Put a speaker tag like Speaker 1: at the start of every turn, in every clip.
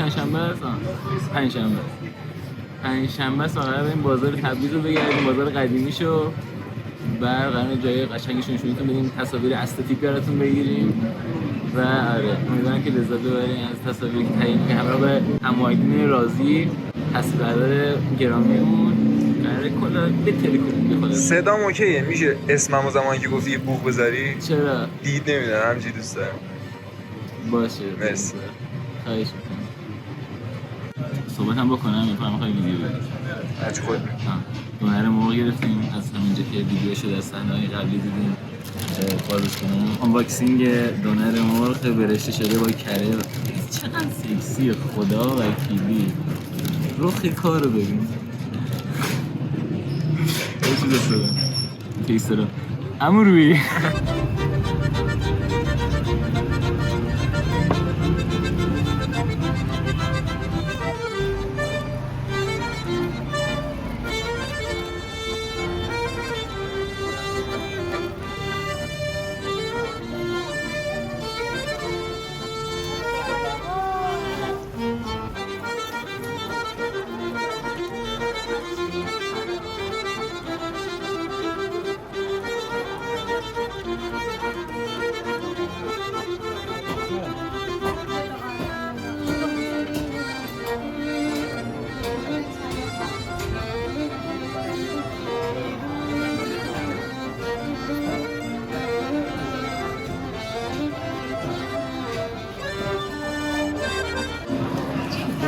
Speaker 1: چند شنبه است؟ پنجشنبه است. قراره بریم بازار تبریز رو بگردیم، بازار قدیمیشو. بعد قراره جای قشنگش نشون بدیم، تصاویر استاتیک براتون بگیریم و آره امیدوارم که لذت ببرین از تصاویری که تهیه می‌کنیم. همراه به هماهنگ رازی تصویربردار گرامیمون قراره کلا بتلکنیم بخواد.
Speaker 2: صدام اوکیه؟ میشه اسممو زمانی که گفتی یه بوق بذاری؟
Speaker 1: چرا؟
Speaker 2: دید نمیدن، همینجوری دوست دارم.
Speaker 1: باشه
Speaker 2: مرسی.
Speaker 1: خواهش می‌کنم. صحبت هم بکنم می‌فهمم خیلی ویدیو بدید.
Speaker 2: هرچی خود
Speaker 1: دونر مرغ گرفتیم از همینجا که ویدیوشو در صحنه‌های قبلی دیدیم. بازش کنم آنباکسینگ دونر مرغ برشته شده با کره. چقدر سکسی، خدا وکیلی. رخ کارو ببین. چی دوست دارم تیسترم همون روی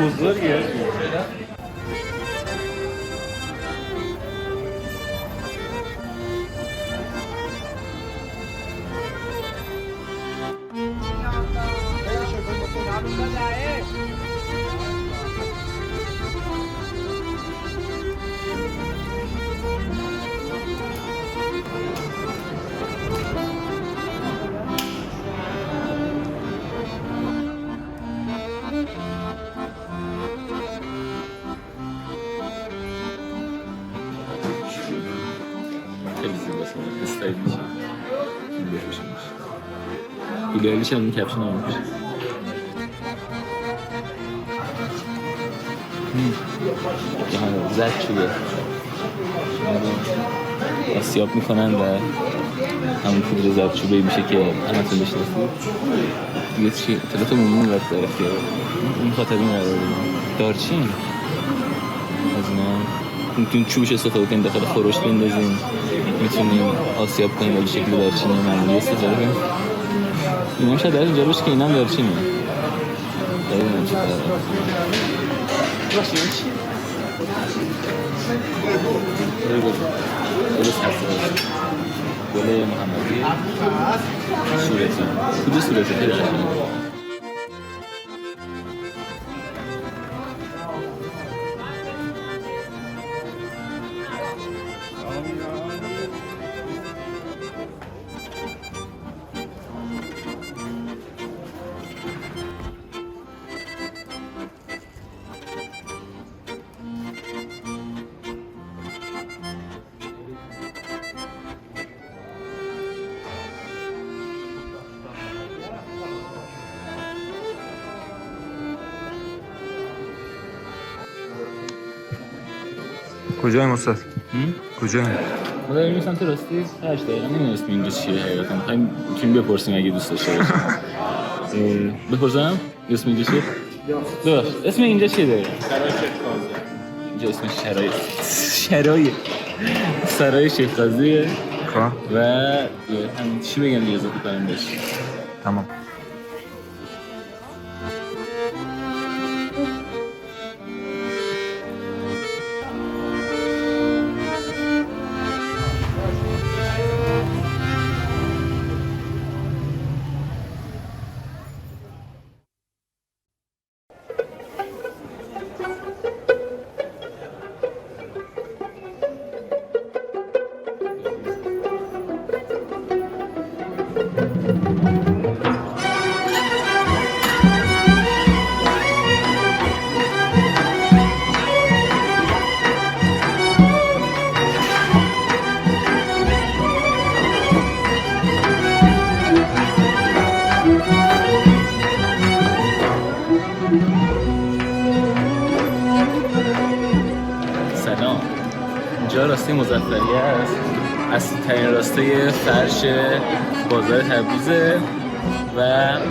Speaker 1: بزرگه. خیلی زیباست، استایل میشه. بهشون میشه. ایدئالیش هم این کپشن هم میشه. زد شده. آسیاب میکنن و همون پودر زردچوبه میشه که همتون بشناسید. دیگه چی؟ اطلاعات عمومی باید داره که این خاطر این قرار بدیم. دارچین از اینا میتونیم چوبش استفاده کنیم، داخل خورشت بندازیم، میتونیم آسیاب کنیم ولی شکل دارچین معمولی استفاده کنیم. این هم شاید در اینجا باشه که این هم دارچینه. داریم هم چه داره باشه این چی؟ درست هست گل محمدی صورتی کجا صورتی خیلی قشنگه.
Speaker 2: کجاییم استاد؟ کجاییم؟
Speaker 1: ما داریم سمت راستی 8 دقیقه نمی‌دونستم اینجا چیه حقیقتا. می‌تونیم بپرسیم اگه دوست داشته باشید. بپرسم؟ اسم اینجا چیه؟ ببخش اسم اینجا چیه دقیقا؟ اینجا اسمش سرای شیخ قاضیه و همین چی بگم دیگه اضافه کنم بهش.
Speaker 2: تمام.
Speaker 1: اینجا راسته مظفری است، اصلی ترین راسته فرش بازار تبریزه و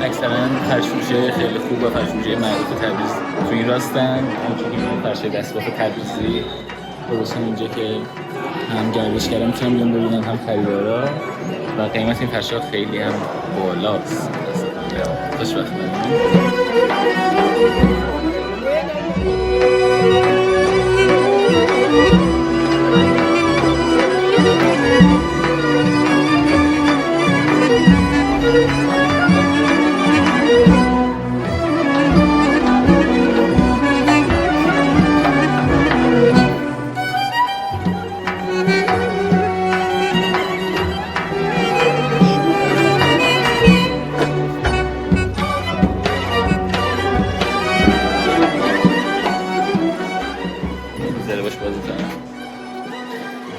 Speaker 1: اکثرا فرش‌فروشی خیلی خوب و فرش‌فروشی معروف تبریز تو این راستن. همچنین فرش دستباف تبریزی درستن اینجا که هم گردشگرا میتونن بیان ببینن هم خریدارا و قیمت این فرش‌ها خیلی هم بالاست. خوشبخت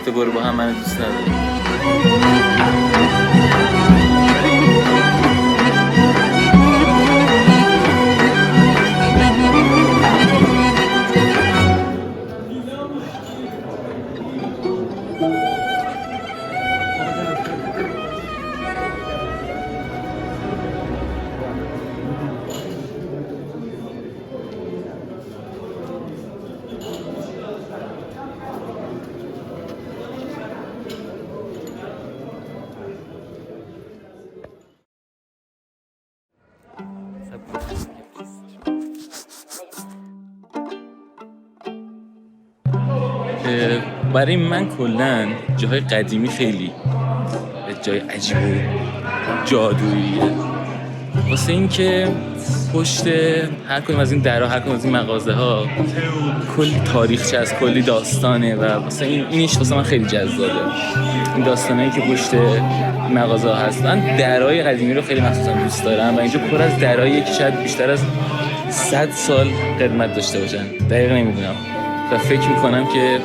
Speaker 1: تو برو با هم من دوست ندارم. برای من کلن جاهای قدیمی خیلی جای عجیب و جادوییه، واسه این که پشت هر کدوم از این درها، هر کدوم از این مغازه ها کلی تاریخچه از کلی داستانه و واسه اینش واسه من خیلی جذابه. این داستانایی که پشت مغازه ها هستن، درهای قدیمی رو خیلی مخصوصا دوست دارم و اینجا پر از درهایی که شاید بیشتر از 100 سال قدمت داشته باشن، دقیق نمیدونم و فکر میکنم که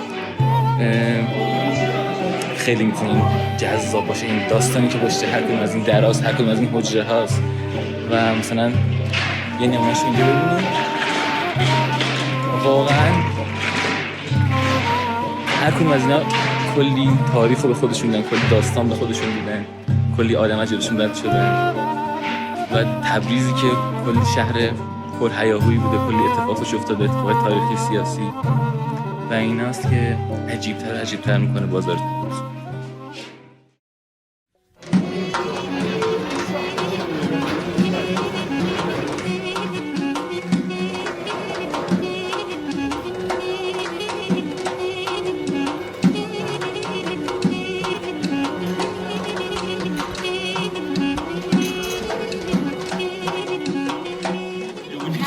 Speaker 1: خیلی میتونیم جذاب باشه این داستانی که پشت هر کدوم از این درهاست، هر کدوم از این حجره هاست و مثلا یه نمونهش اینجا ببینیم. واقعا هر کدوم از اینا کلی تاریخ رو به خودشون دیدن، کلی داستان به خودشون دیدن، کلی آدم از جلوشون رد شدن و تبریزی که کلی شهر پر هیاهویی بوده، کلی اتفاقش افتاده، اتفاقات تاریخی سیاسی و ایناست که عجیب‌تر میکنه بازار تبریز.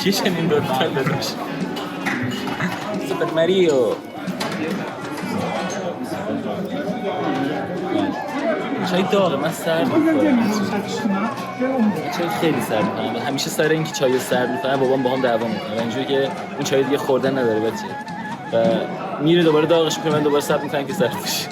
Speaker 1: چیشن این دو تا داداش سوپر ماریو چای داغه، من سرد می‌خورم، چای خیلی سرد می‌خورم، همیشه سر اینکه چای سرد می‌خورم بابام باهم دعوا می‌کنه و اینجوری که این چای دیگه خوردن نداره بچه و میره دوباره داغش می‌کنه، من دوباره سرد می‌کنم که سرد بشه.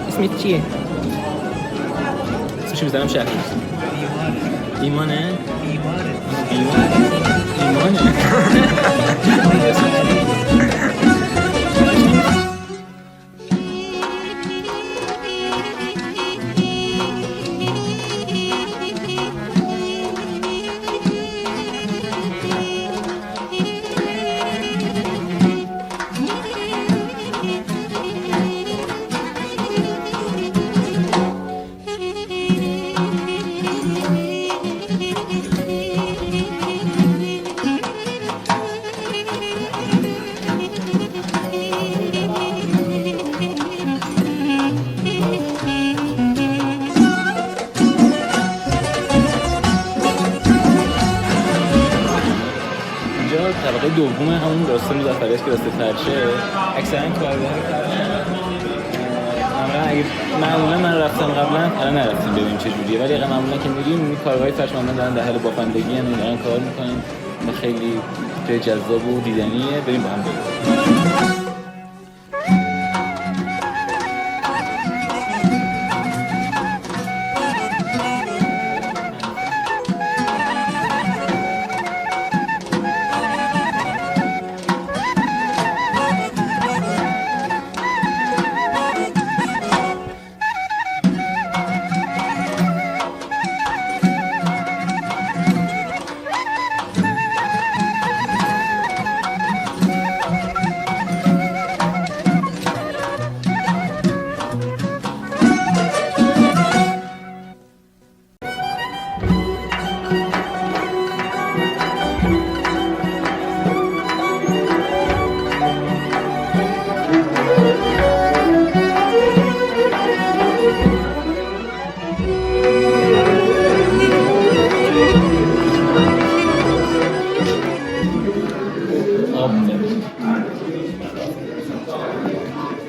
Speaker 1: اسمت چیه؟ اسمش میزنم شهر ایمانه؟ ایمانه؟ طبقه دوم همون داستان مظفری است که راست فرشه، اکثرا کارگرهای فرشه معمولا من رفتم قبلا، الان نرفتیم ببینیم چه جوریه، ولی معمولا که میریم کارهای فرشمندان دارن در حال بافندگی ان دارن کار میکنن و خیلی جای جذاب و دیدنیه. بریم با هم بریم.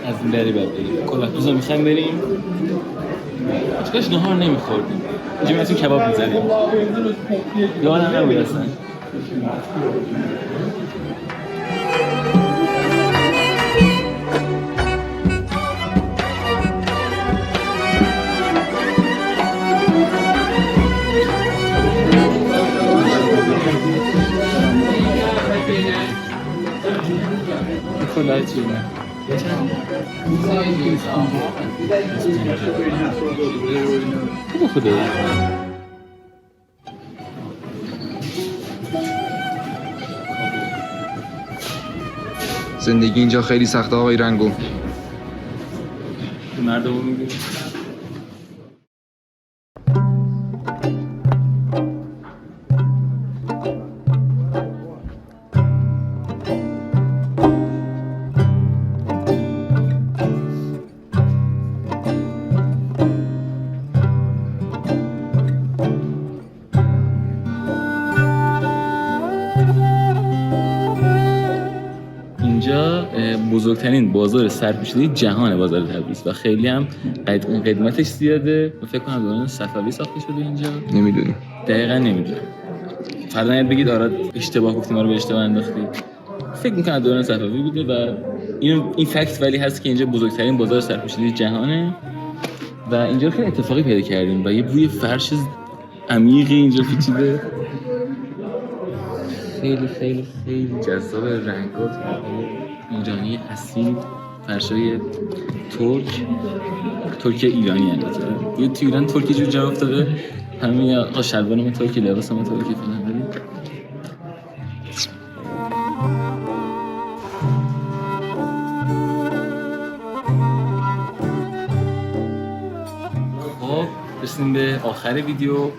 Speaker 1: از این بری بر بریم کلاه‌دوزا میخوایم بریم. چکاش نهار نمیخوردیم اینجا میرسیم کباب میزنیم. یادم نبود اصلا. کلاه چیه؟ خدا
Speaker 2: زندگی اینجا خیلی سخته آقای رنگو.
Speaker 1: مردم میگه اینجا بزرگترین بازار سرپوشیده جهان بازار تبریز و خیلی هم قدمتش زیاده و فکر کنم دوران صفوی ساخته شده اینجا.
Speaker 2: نمیدونی.
Speaker 1: دقیقاً نمیدونم. فردا نید بگید آراد اشتباه گفتیم ما رو به اشتباه انداختی. فکر می‌کنم دوران صفوی بوده و این فکت ولی هست که اینجا بزرگترین بازار سرپوشیده جهانه و اینجا خیلی اتفاقی پیدا کردیم و یه بوی فرش عمیقی اینجا پیچیده. خیلی خیلی خیلی جذاب. رنگات ایرانی اصیل، فرشای ترک ایرانی البته. یه تو ایران ترکی جور جواب داده همین آقا شلوارم ترکی، لباسم ترکی فلان. ولی خب رسیدیم به آخر ویدیو.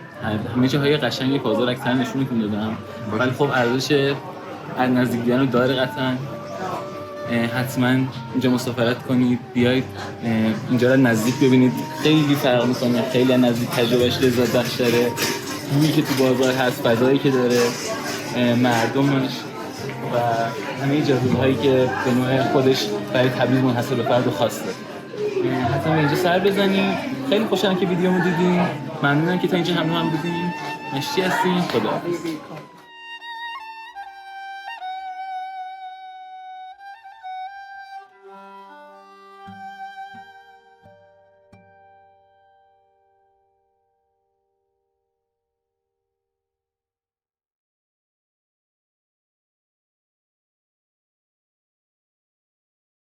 Speaker 1: همه جاهای قشنگ بازار اکثر نشونتون دادم ولی خب ارزش از نزدیک دیدن رو داره قطعا. حتما اینجا مسافرت کنید، بیاید اینجا رو نزدیک ببینید. خیلی فرق میکنه، خیلی نزدیک تجربهش لذت بخش داره. بویی که تو بازار هست، فضایی که داره، مردمش و همه جاذبه هایی که به نوع خودش برای تبریز منحصر به فرد و خاصه. حتما اینجا سر بزنید. خیلی خوشحالم که ویدیومو دیدین. ممنونم که تا اینجا همراه هم بودین. مشتی هستین. خدا.